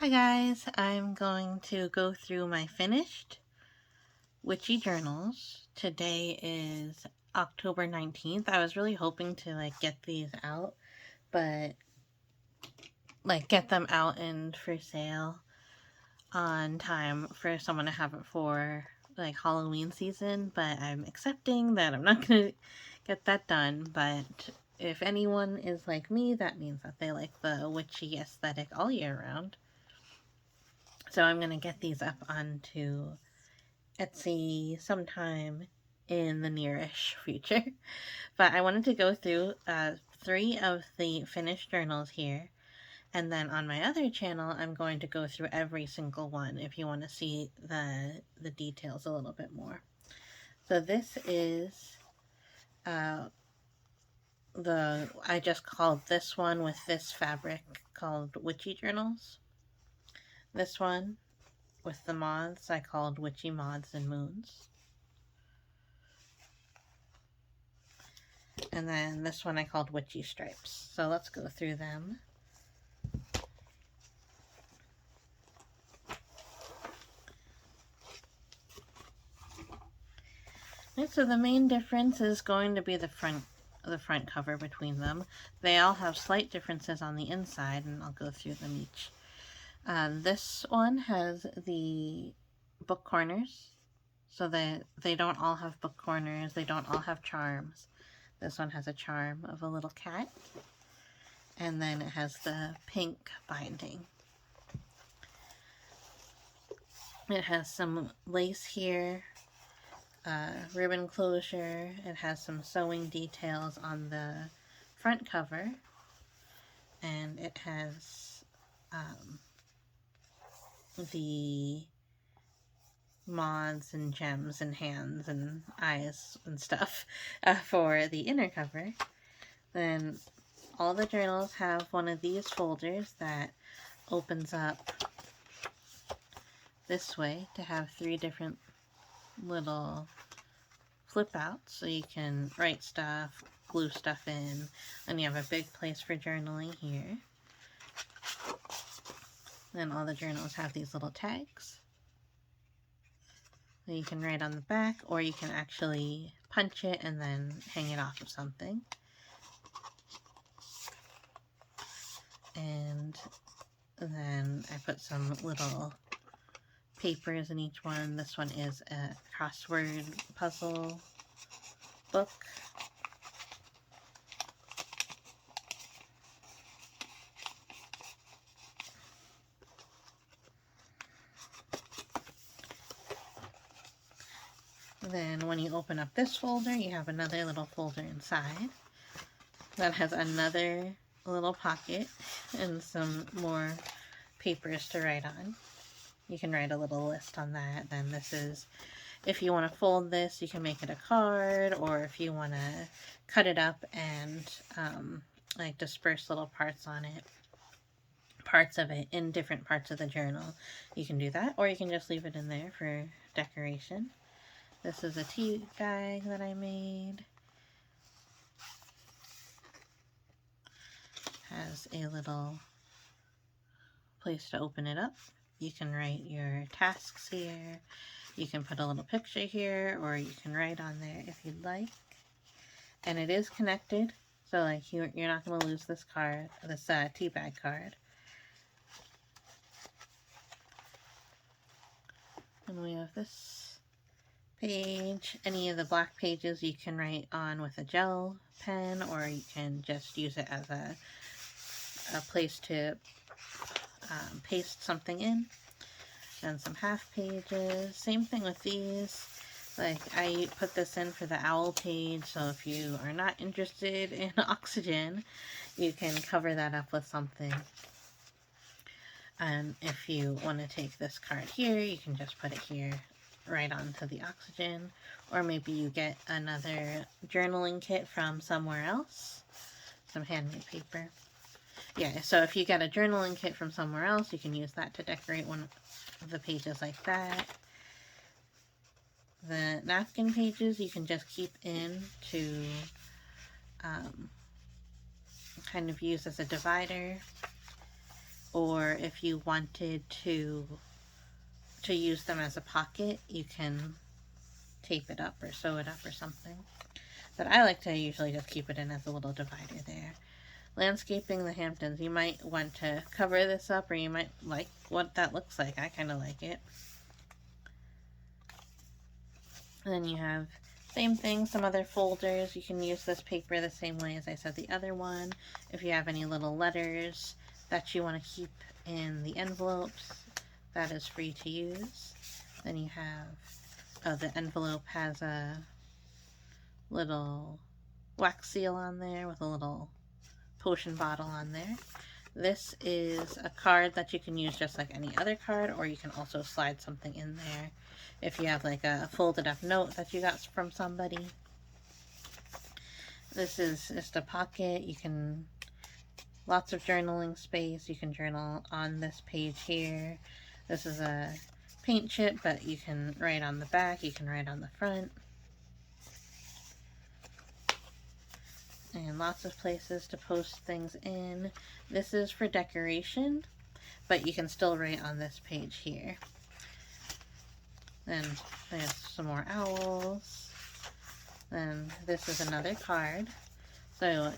Hi guys, I'm going to go through my finished Witchy journals. Today is October 19th. I was really hoping to get these out, but get them out and for sale on time for someone to have it for Halloween season, but I'm accepting that I'm not going to get that done. But if anyone is like me, that means that they like the witchy aesthetic all year round. So I'm going to get these up onto Etsy sometime in the nearish future. But I wanted to go through 3 of the finished journals here. And then on my other channel, I'm going to go through every single one if you want to see the details a little bit more. So this is I just called this one with this fabric called Witchy Journals. This one with the moths I called Witchy Moths and Moons. And then this one I called Witchy Stripes. So let's go through them. Okay, so the main difference is going to be the front cover between them. They all have slight differences on the inside, and I'll go through them each. This one has the book corners, so that they don't all have book corners, they don't all have charms. This one has a charm of a little cat, and then it has the pink binding. It has some lace here, ribbon closure. It has some sewing details on the front cover, and it has the moths and gems and hands and eyes and stuff for the inner cover. Then all the journals have one of these folders that opens up this way to have 3 different little flip outs, so you can write stuff, glue stuff in, and you have a big place for journaling here. Then all the journals have these little tags that you can write on the back, or you can actually punch it and then hang it off of something. And then I put some little papers in each one. This one is a crossword puzzle book. Then when you open up this folder, you have another little folder inside that has another little pocket and some more papers to write on. You can write a little list on that. Then this is, if you want to fold this, you can make it a card, or if you want to cut it up and disperse little parts on it, parts of it in different parts of the journal, you can do that, or you can just leave it in there for decoration. This is a tea bag that I made. Has a little place to open it up. You can write your tasks here. You can put a little picture here, or you can write on there if you'd like. And it is connected, so you're not going to lose this card, this tea bag card. And we have this page. Any of the black pages you can write on with a gel pen, or you can just use it as a place to paste something in. And some half pages. Same thing with these. I put this in for the owl page, so if you are not interested in oxygen, you can cover that up with something. And if you want to take this card here, you can just put it here right onto the oxygen. Or maybe you get another journaling kit from somewhere else. Some handmade paper. Yeah, so if you get a journaling kit from somewhere else, you can use that to decorate one of the pages like that. The napkin pages you can just keep in to kind of use as a divider. or if you wanted to use them as a pocket, you can tape it up or sew it up or something. But I like to usually just keep it in as a little divider there. Landscaping the Hamptons. You might want to cover this up, or you might like what that looks like. I kind of like it. And then you have same thing, some other folders. You can use this paper the same way as I said the other one. If you have any little letters that you want to keep in the envelopes, that is free to use. Then you have, the envelope has a little wax seal on there with a little potion bottle on there. This is a card that you can use just like any other card, or you can also slide something in there if you have like a folded up note that you got from somebody. This is just a pocket. You can, lots of journaling space. You can journal on this page here. This is a paint chip, but you can write on the back, you can write on the front. And lots of places to post things in. This is for decoration, but you can still write on this page here. Then there's some more owls. Then this is another card. So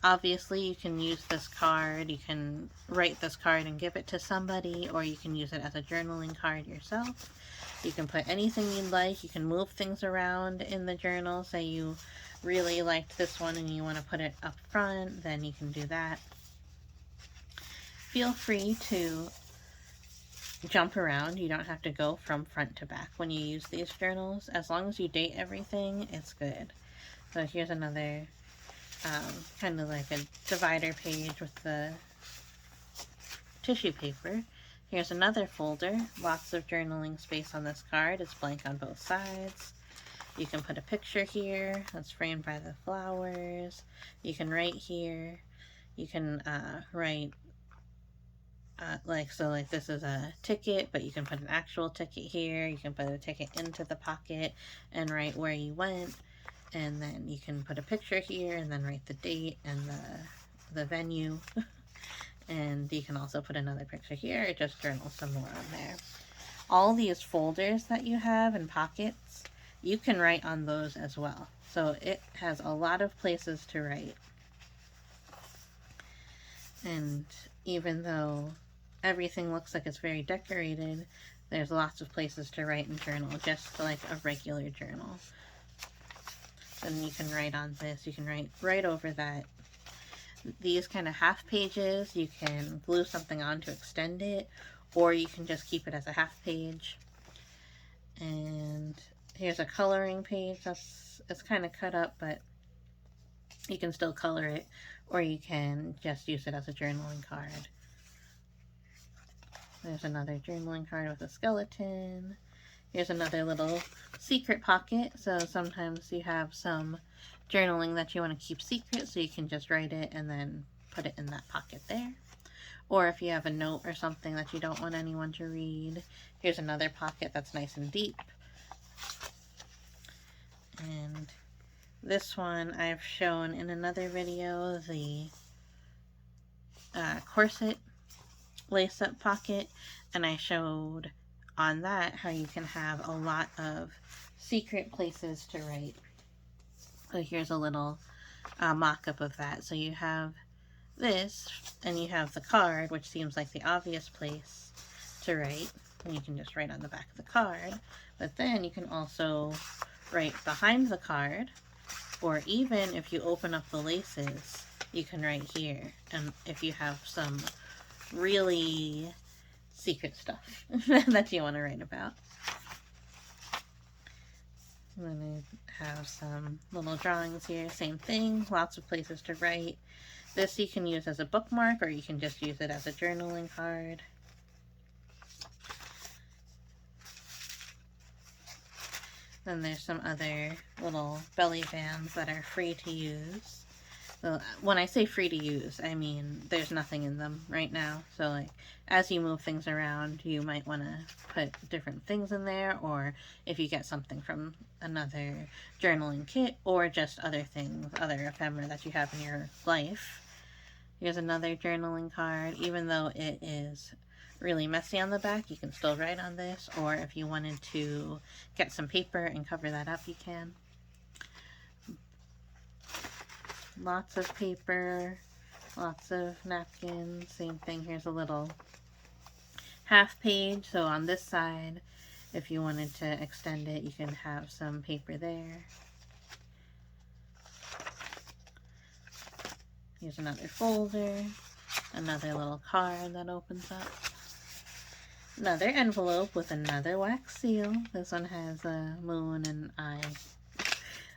obviously you can use this card, you can write this card and give it to somebody, or you can use it as a journaling card yourself. You can put anything you'd like. You can move things around in the journal. Say you really liked this one and you want to put it up front, then you can do that. Feel free to jump around. You don't have to go from front to back when you use these journals. As long as you date everything, it's good. So here's another kind of like a divider page with the tissue paper. Here's another folder. Lots of journaling space on this card. It's blank on both sides. You can put a picture here that's framed by the flowers. You can write here. You can write like this is a ticket, but you can put an actual ticket here. You can put a ticket into the pocket and write where you went. And then you can put a picture here and then write the date and the venue. And you can also put another picture here. It just journals some more on there. All these folders that you have and pockets, you can write on those as well. So it has a lot of places to write. And even though everything looks like it's very decorated, there's lots of places to write and journal, just like a regular journal. Then you can write on this. You can write right over that. These kind of half pages, you can glue something on to extend it, or you can just keep it as a half page. And here's a coloring page. It's kind of cut up, but you can still color it, or you can just use it as a journaling card. There's another journaling card with a skeleton. Here's another little secret pocket. So sometimes you have some journaling that you want to keep secret, so you can just write it and then put it in that pocket there. Or if you have a note or something that you don't want anyone to read, here's another pocket that's nice and deep. And this one I've shown in another video, the corset lace-up pocket, and I showed on that how you can have a lot of secret places to write. So here's a little mock-up of that. So you have this, and you have the card, which seems like the obvious place to write, and you can just write on the back of the card. But then you can also write behind the card, or even if you open up the laces, you can write here. And if you have some really secret stuff that you want to write about. And then I have some little drawings here. Same thing, lots of places to write. This you can use as a bookmark, or you can just use it as a journaling card. Then there's some other little belly bands that are free to use. So when I say free to use, I mean there's nothing in them right now. So like as you move things around, you might want to put different things in there, or if you get something from another journaling kit, or just other things, other ephemera that you have in your life, Here's another journaling card. Even though it is really messy on the back, you can still write on this, or if you wanted to get some paper and cover that up, you can. Lots of paper, lots of napkins. Same thing, here's a little half page, so on this side, if you wanted to extend it, you can have some paper there. Here's another folder, another little card that opens up. Another envelope with another wax seal. This one has a moon and eye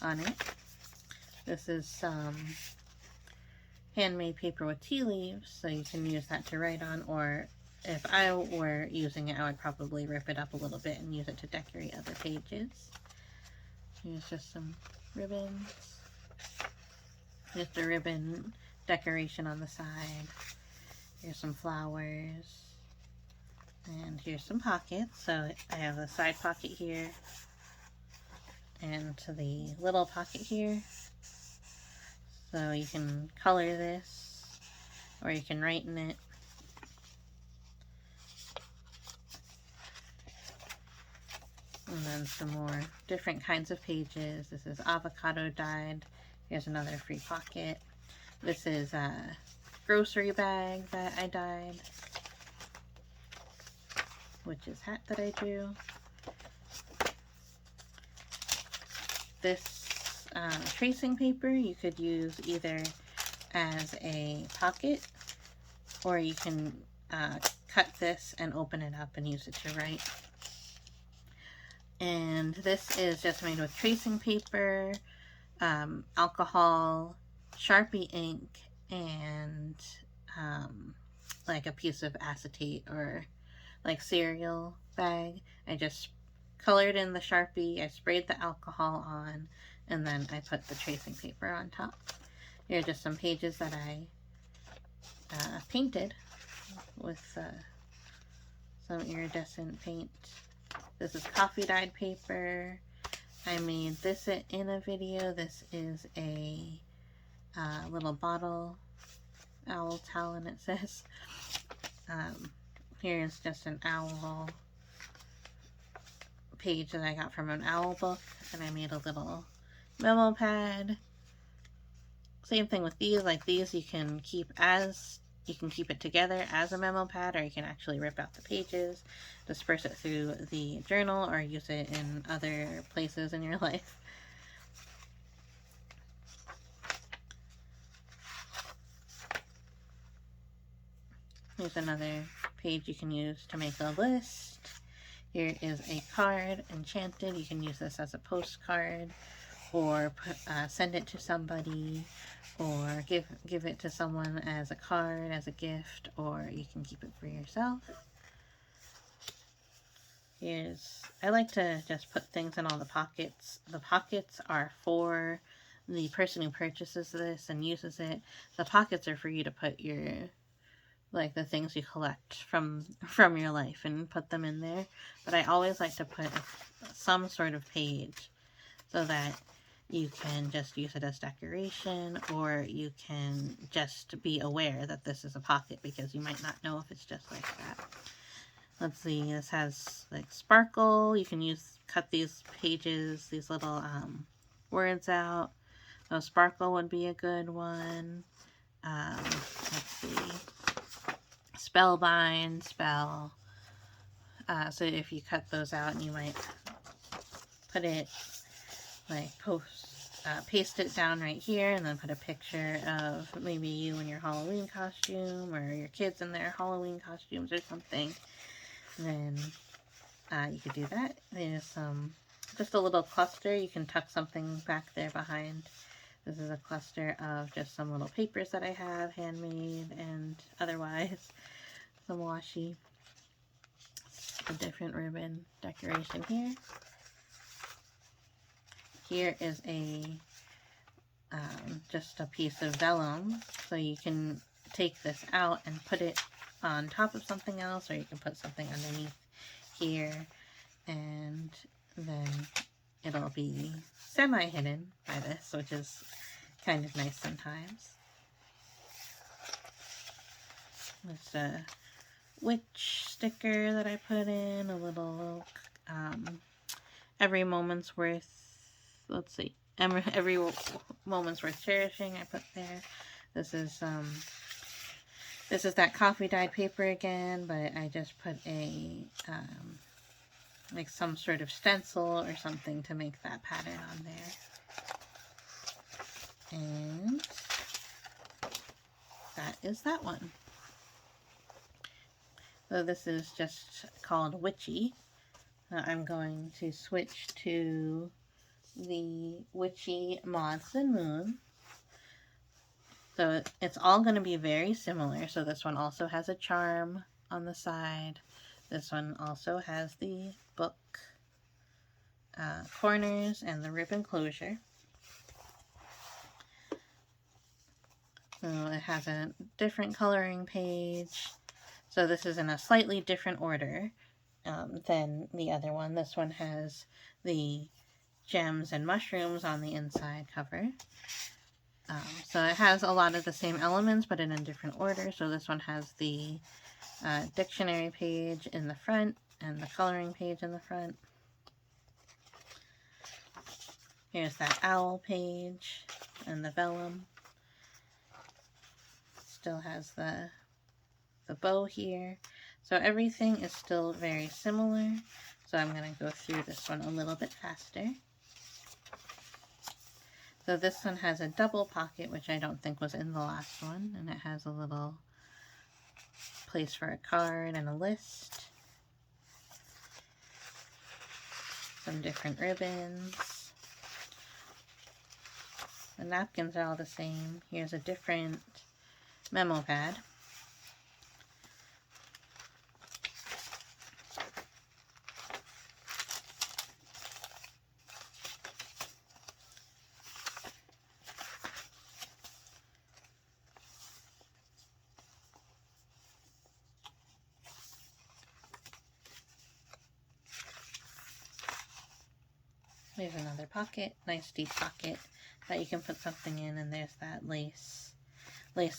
on it. This is some handmade paper with tea leaves, so you can use that to write on, or if I were using it, I would probably rip it up a little bit and use it to decorate other pages. Here's just some ribbons. Just a ribbon decoration on the side. Here's some flowers. And here's some pockets. So I have a side pocket here. And to the little pocket here. So you can color this, or you can write in it. And then some more different kinds of pages. This is avocado dyed. Here's another free pocket. This is a grocery bag that I dyed. Witch's hat that I drew. This tracing paper you could use either as a pocket, or you can cut this and open it up and use it to write. And this is just made with tracing paper, alcohol, Sharpie ink, and like a piece of acetate or like cereal bag. I just colored in the Sharpie, I sprayed the alcohol on, and then I put the tracing paper on top. Here are just some pages that I painted with some iridescent paint. This is coffee dyed paper. I made this in a video. This is a little bottle owl talon, it says. Here's just an owl page that I got from an owl book, and I made a little memo pad. Same thing with these. Like these you can keep it together as a memo pad, or you can actually rip out the pages, disperse it through the journal, or use it in other places in your life. Here's another page you can use to make a list. Here is a card, Enchanted. You can use this as a postcard, or send it to somebody, or give it to someone as a card, as a gift, or you can keep it for yourself. I like to just put things in all the pockets. The pockets are for the person who purchases this and uses it. The pockets are for you to put like the things you collect from your life and put them in there. But I always like to put some sort of page so that you can just use it as decoration, or you can just be aware that this is a pocket, because you might not know if it's just like that. Let's see, this has like sparkle. You can cut these pages, these little words out. So sparkle would be a good one. Let's see. Spellbind, spell. So if you cut those out, and you might put it like paste it down right here, and then put a picture of maybe you in your Halloween costume, or your kids in their Halloween costumes or something. Then you could do that. There's just a little cluster. You can tuck something back there behind. This is a cluster of just some little papers that I have, handmade and otherwise. Some washi. A different ribbon decoration here. Here is just a piece of vellum, so you can take this out and put it on top of something else, or you can put something underneath here, and then it'll be semi-hidden by this, which is kind of nice sometimes. There's a witch sticker that I put in, a little every moment's worth, let's see, every moment's worth cherishing I put there. This is that coffee dyed paper again, but I just put a like some sort of stencil or something to make that pattern on there. And that is that one. So this is just called Witchy. I'm going to switch to the Witchy Moths and Moon. So it's all going to be very similar. So this one also has a charm on the side. This one also has the book corners and the ribbon closure. So it has a different coloring page. So this is in a slightly different order than the other one. This one has the gems and mushrooms on the inside cover. So it has a lot of the same elements, but in a different order. So this one has the dictionary page in the front and the coloring page in the front. Here's that owl page and the vellum. Still has the bow here. So everything is still very similar. So I'm going to go through this one a little bit faster. So this one has a double pocket, which I don't think was in the last one. And it has a little place for a card and a list. Some different ribbons. The napkins are all the same. Here's a different memo pad. There's another pocket, nice deep pocket that you can put something in, and there's that lace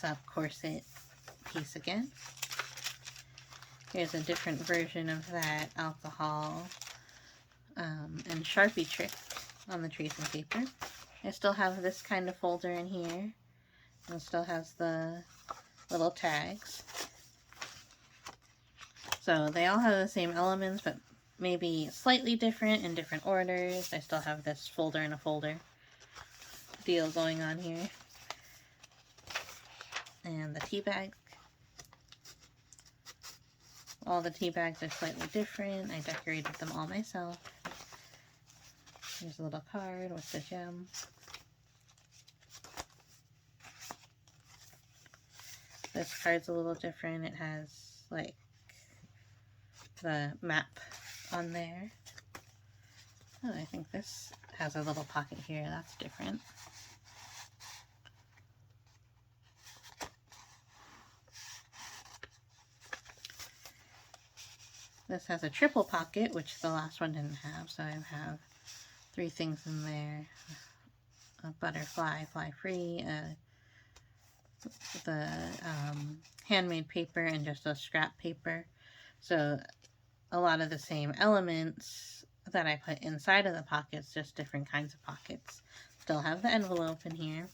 up corset piece again. Here's a different version of that alcohol and Sharpie trick on the tracing paper. I still have this kind of folder in here. It still has the little tags. So they all have the same elements, but maybe slightly different in different orders. I still have this folder in a folder deal going on here. And the tea bag. All the tea bags are slightly different. I decorated them all myself. Here's a little card with the gem. This card's a little different. It has like the map on there. Oh, I think this has a little pocket here. That's different. This has a triple pocket, which the last one didn't have, so I have 3 things in there. A butterfly, fly free, the handmade paper, and just a scrap paper. So a lot of the same elements that I put inside of the pockets, just different kinds of pockets. Still have the envelope in here.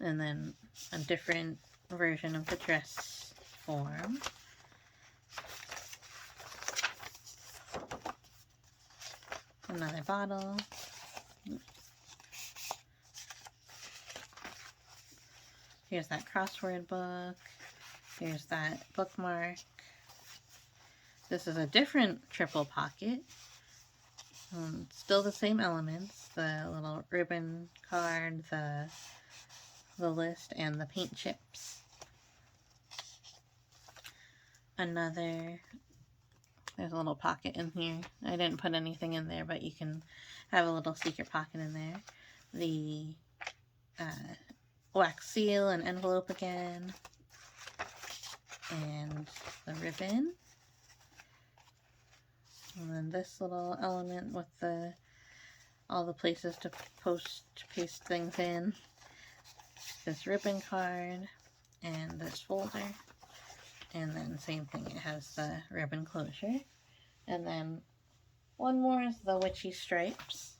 And then a different version of the dress form. Another bottle. Here's that crossword book. Here's that bookmark. This is a different triple pocket. Still the same elements. The little ribbon card, the list, and the paint chips. There's a little pocket in here. I didn't put anything in there, but you can have a little secret pocket in there. The wax seal and envelope again. And the ribbon. And then this little element with all the places to paste things in. This ribbon card. and this folder. And then same thing, it has the ribbon closure. And then one more is the Witchy stripes.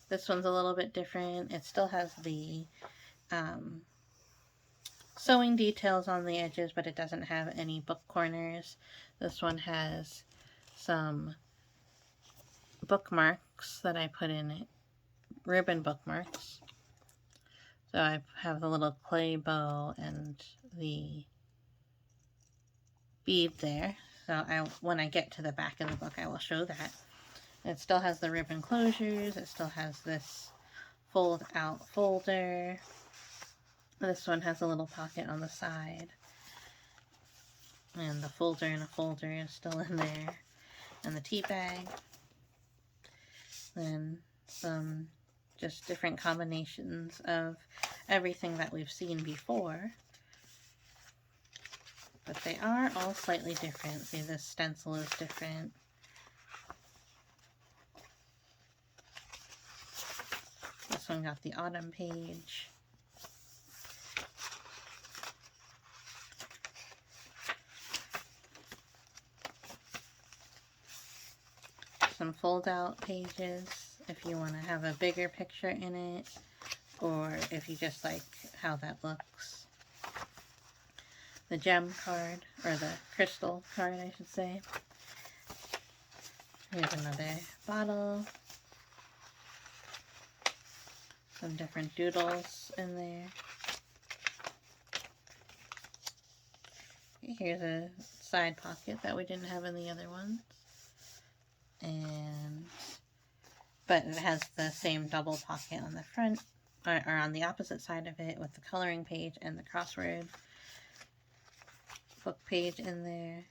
This one's a little bit different. It still has the sewing details on the edges, but it doesn't have any book corners. This one has some bookmarks that I put in it, ribbon bookmarks. So I have the little clay bow and the bead there. So when I get to the back of the book, I will show that. It still has the ribbon closures. It still has this fold out folder. This one has a little pocket on the side. And the folder in a folder is still in there. And the tea bag. Then some just different combinations of everything that we've seen before. But they are all slightly different. See, this stencil is different. This one got the autumn page. Some fold-out pages if you want to have a bigger picture in it, or if you just like how that looks. The gem card, or the crystal card, I should say. Here's another bottle. Some different doodles in there. Here's a side pocket that we didn't have in the other ones. But it has the same double pocket on the front, or on the opposite side of it, with the coloring page and the crossword book page in there.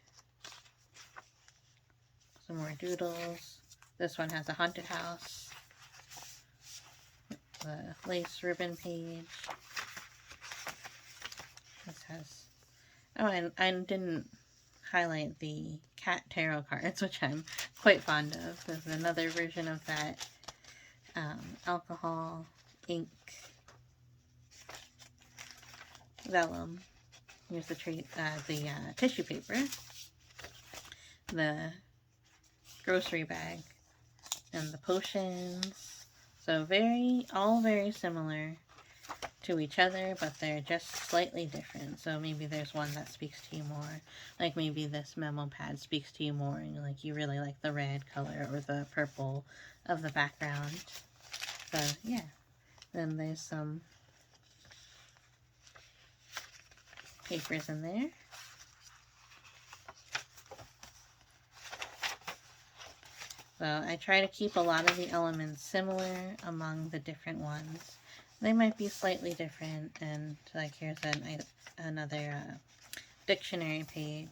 Some more doodles. This one has a haunted house. The lace ribbon page. This has... Oh, and I didn't highlight the cat tarot cards, which I'm quite fond of. There's another version of that. Alcohol, ink, vellum. Here's the tissue paper, the grocery bag, and the potions. So all very similar to each other, but they're just slightly different. So maybe there's one that speaks to you more. Like maybe this memo pad speaks to you more, and like you really like the red color or the purple of the background. So yeah. Then there's some papers in there. So I try to keep a lot of the elements similar among the different ones. They might be slightly different, and like here's another dictionary page.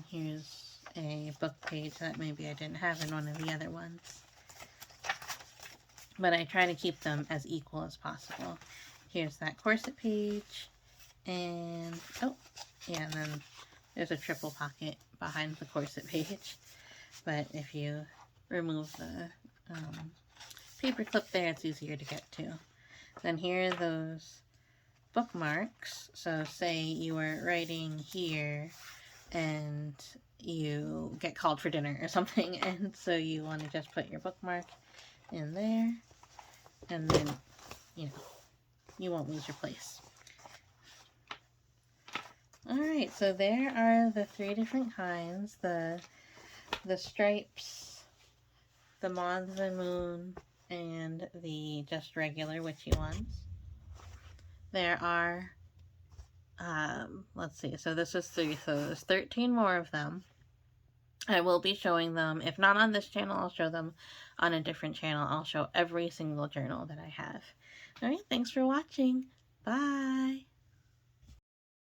Here's a book page that maybe I didn't have in one of the other ones. But I try to keep them as equal as possible. Here's that corset page, and oh, yeah, and then there's a triple pocket behind the corset page. But if you remove the paper clip there, it's easier to get to. Then here are those bookmarks. So say you were writing here and you get called for dinner or something, and so you want to just put your bookmark in there, and then, you know, you won't lose your place. Alright, so there are the 3 different kinds. The stripes, the moths and moon, and the just regular witchy ones. There are, let's see, so this is 3, so there's 13 more of them. I will be showing them, if not on this channel, I'll show them on a different channel. I'll show every single journal that I have. Alright, thanks for watching. Bye!